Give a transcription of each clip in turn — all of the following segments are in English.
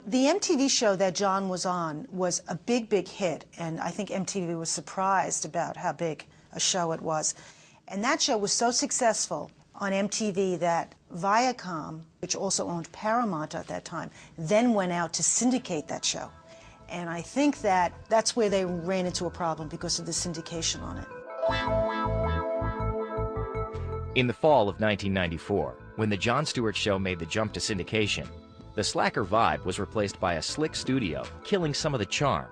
The MTV show that John was on was a big, big hit, and I think MTV was surprised about how big a show it was. And that show was so successful on MTV that Viacom, which also owned Paramount at that time, then went out to syndicate that show. And I think that that's where they ran into a problem because of the syndication on it. In the fall of 1994, when the Jon Stewart Show made the jump to syndication, the slacker vibe was replaced by a slick studio, killing some of the charm.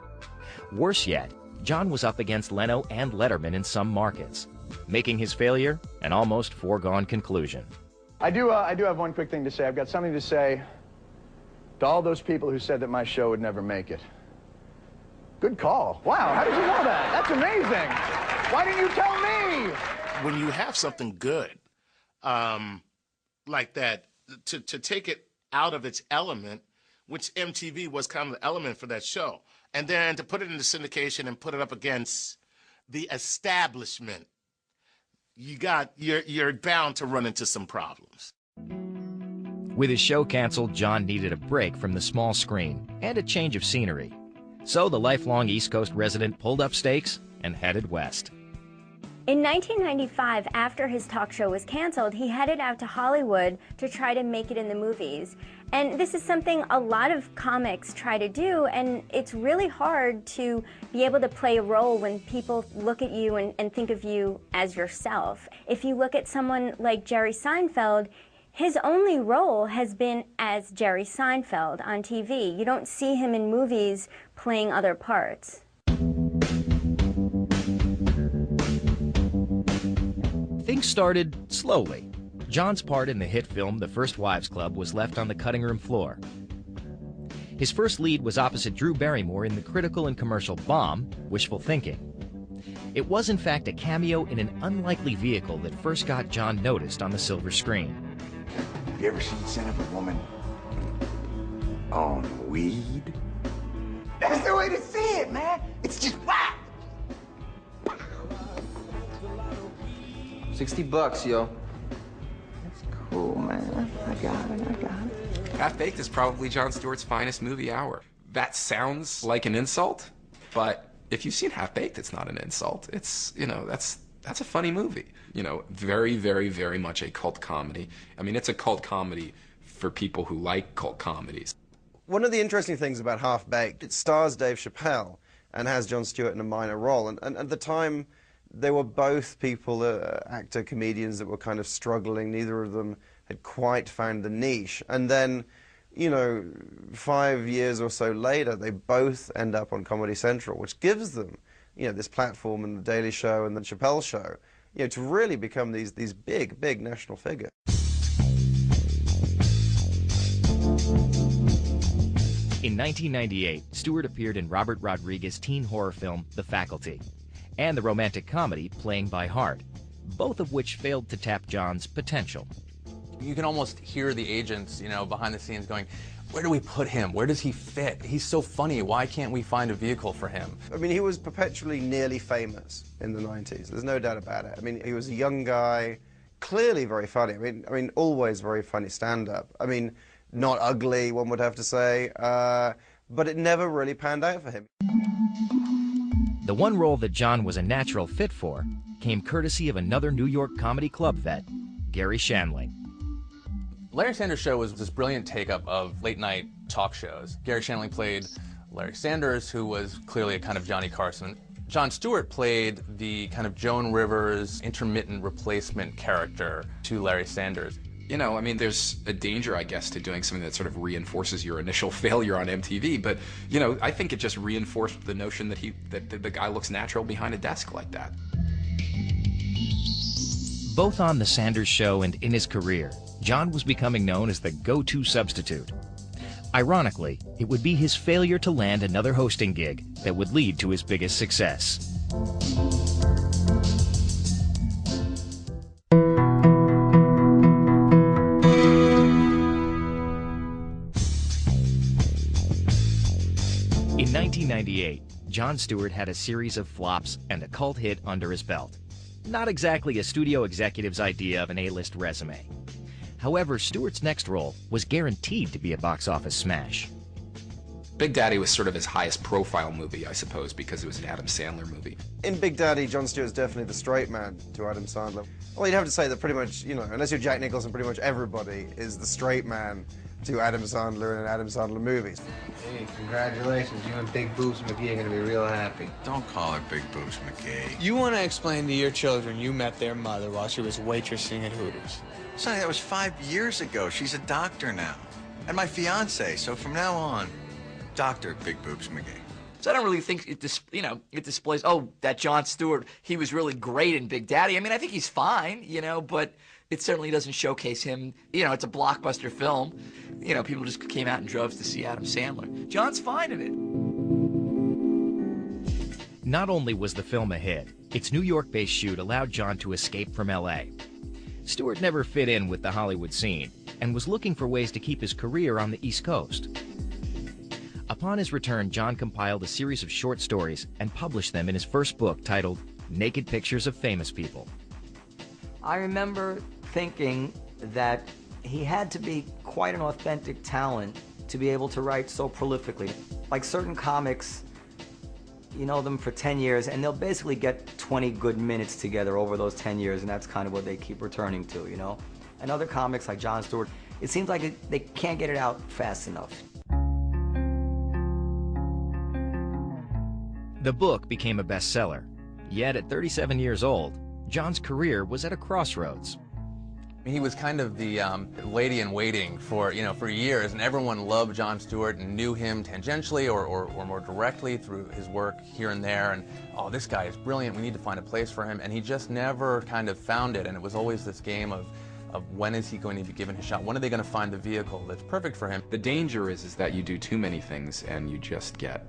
Worse yet, Jon was up against Leno and Letterman in some markets, making his failure an almost foregone conclusion. I do have one quick thing to say. I've got something to say to all those people who said that my show would never make it. Good call. Wow, how did you know that? That's amazing. Why didn't you tell me? When you have something good like that, to take it out of its element, which MTV was kind of the element for that show, and then to put it into syndication and put it up against the establishment, you're bound to run into some problems. With his show canceled, Jon needed a break from the small screen and a change of scenery. So the lifelong East Coast resident pulled up stakes and headed west. In 1995, after his talk show was canceled, he headed out to Hollywood to try to make it in the movies. And this is something a lot of comics try to do, and it's really hard to be able to play a role when people look at you and think of you as yourself. If you look at someone like Jerry Seinfeld, his only role has been as Jerry Seinfeld on TV. You don't see him in movies playing other parts. Things started slowly. Jon's part in the hit film The First Wives Club was left on the cutting room floor. His first lead was opposite Drew Barrymore in the critical and commercial bomb, Wishful Thinking. It was in fact a cameo in an unlikely vehicle that first got Jon noticed on the silver screen. You ever seen Son of a Woman on weed? That's the way to see it, man. It's just whack. $60, yo. That's cool, man. I got it. Half-Baked is probably Jon Stewart's finest movie hour. That sounds like an insult, but if you've seen Half-Baked, it's not an insult. It's, you know, that's a funny movie. You know, very, very, very much a cult comedy. I mean, it's a cult comedy for people who like cult comedies. One of the interesting things about Half-Baked, it stars Dave Chappelle and has Jon Stewart in a minor role. And at the time, they were both people, actor, comedians that were kind of struggling. Neither of them had quite found the niche. And then, you know, 5 years or so later, they both end up on Comedy Central, which gives them, you know, this platform and The Daily Show and The Chappelle Show, you know, to really become these big, big national figures. In 1998, Stewart appeared in Robert Rodriguez's teen horror film The Faculty and the romantic comedy Playing by Heart, both of which failed to tap Jon's potential. You can almost hear the agents, you know, behind the scenes going, where do we put him? Where does he fit? He's so funny. Why can't we find a vehicle for him? I mean, he was perpetually nearly famous in the 90s. There's no doubt about it. I mean, he was a young guy, clearly very funny. I mean, always very funny stand-up. I mean, not ugly, one would have to say, but it never really panned out for him. The one role that Jon was a natural fit for came courtesy of another New York comedy club vet, Gary Shandling. Larry Sanders Show was this brilliant take-up of late-night talk shows. Gary Shandling played Larry Sanders, who was clearly a kind of Johnny Carson. Jon Stewart played the kind of Joan Rivers intermittent replacement character to Larry Sanders. You know, I mean, there's a danger, I guess, to doing something that sort of reinforces your initial failure on MTV, but, you know, I think it just reinforced the notion that the guy looks natural behind a desk like that. Both on The Sanders Show and in his career, Jon was becoming known as the go-to substitute. Ironically, it would be his failure to land another hosting gig that would lead to his biggest success. In 1998, Jon Stewart had a series of flops and a cult hit under his belt. Not exactly a studio executive's idea of an A-list resume. However, Stewart's next role was guaranteed to be a box office smash. Big Daddy was sort of his highest profile movie, I suppose, because it was an Adam Sandler movie. In Big Daddy, Jon Stewart's definitely the straight man to Adam Sandler. Well, you'd have to say that pretty much, you know, unless you're Jack Nicholson, pretty much everybody is the straight man to Adam Sandler in an Adam Sandler movie. Hey, congratulations. You and Big Boobs McGee are gonna be real happy. Don't call her Big Boobs McGee. You want to explain to your children you met their mother while she was waitressing at Hooters. Sonny, that was 5 years ago. She's a doctor now. And my fiance, so from now on, Dr. Big Boobs McGee. So I don't really think it displays, oh, that Jon Stewart, he was really great in Big Daddy. I mean, I think he's fine, you know, but it certainly doesn't showcase him. You know, it's a blockbuster film. You know, people just came out in droves to see Adam Sandler. John's fine in it. Not only was the film a hit, its New York-based shoot allowed John to escape from L.A. Stewart never fit in with the Hollywood scene and was looking for ways to keep his career on the East Coast. Upon his return, John compiled a series of short stories and published them in his first book titled Naked Pictures of Famous People. I remember thinking that he had to be quite an authentic talent to be able to write so prolifically. Like certain comics, you know them for 10 years, and they'll basically get 20 good minutes together over those 10 years, and that's kind of what they keep returning to, you know? And other comics like Jon Stewart, it seems like they can't get it out fast enough. The book became a bestseller, yet at 37 years old, John's career was at a crossroads. He was kind of the lady in waiting for years, and everyone loved Jon Stewart and knew him tangentially or more directly through his work here and there. And, oh, this guy is brilliant, we need to find a place for him. And he just never kind of found it, and it was always this game of when is he going to be given his shot? When are they going to find the vehicle that's perfect for him? The danger is that you do too many things and you just get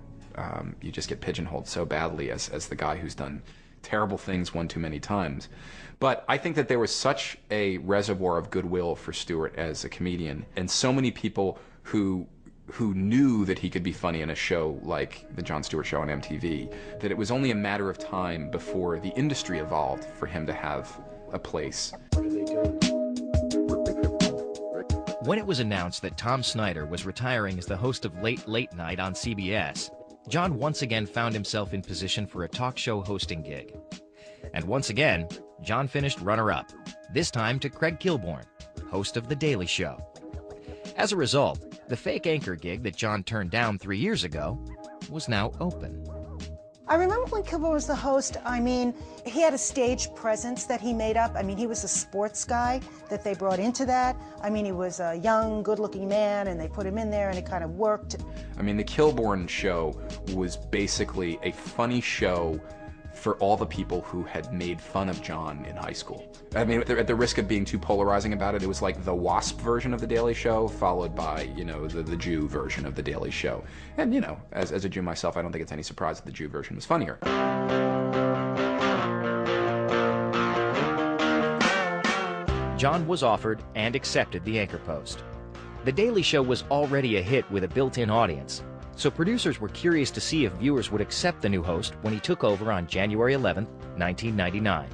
pigeonholed so badly as the guy who's done terrible things one too many times. But I think that there was such a reservoir of goodwill for Stewart as a comedian, and so many people who knew that he could be funny in a show like the Jon Stewart Show on MTV, that it was only a matter of time before the industry evolved for him to have a place. When it was announced that Tom Snyder was retiring as the host of Late Late Night on CBS, John once again found himself in position for a talk show hosting gig. And once again, John finished runner-up, this time to Craig Kilborn, host of The Daily Show. As a result, the fake anchor gig that John turned down 3 years ago was now open. I remember when Kilborn was the host, I mean, he had a stage presence that he made up. I mean, he was a sports guy that they brought into that. I mean, he was a young, good-looking man, and they put him in there, and it kind of worked. I mean, the Kilborn Show was basically a funny show for all the people who had made fun of John in high school. I mean, at the risk of being too polarizing about it, it was like the WASP version of The Daily Show, followed by, you know, the Jew version of The Daily Show. And, you know, as a Jew myself, I don't think it's any surprise that the Jew version was funnier. John was offered and accepted the anchor post. The Daily Show was already a hit with a built-in audience, so producers were curious to see if viewers would accept the new host when he took over on January 11, 1999.